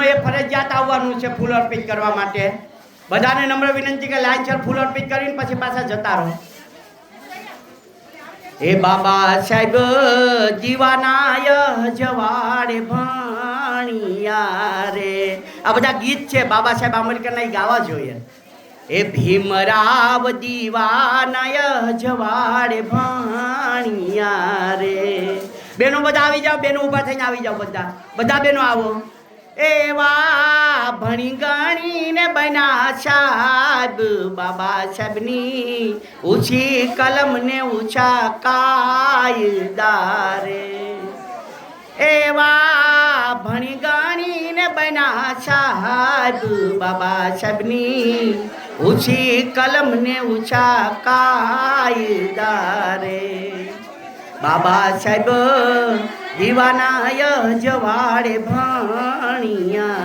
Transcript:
બહેનોએ ફરજિયાત આવવાનું છે ફૂલ અર્પિત કરવા માટે. બધાને નમ્ર વિનંતી કે લાઈનસર ફૂલ અર્પિત કરીને પછી પાછા જતા રહો. એ બાબા સાહેબ જીવાનાય જવાડે ભણિયા રે. આ બધા ગીત છે બાબા સાહેબ આંબેડકરના, ગાવા જોઈએ. એ ભીમરાવ દીવાનાય જવાડે ભણિયા રે. બેનો બધા આવી જાઓ, બેનો ઊભા થઈને આવી જાઓ. બધા બેનો આવો. એવા ભણી ગણીને બન્યા સાહેબ બાબા સાહેબની ઊંચી કલમ ને ઊંચા કાયદા રે. એવા ભણી ગણીને બન્યા સાહેબ બાબા સાહેબની ઊંચી કલમ ને ઊંચા કાયદા રે. બાબા સાહેબ દીવાનાય જવાડે ભણિયા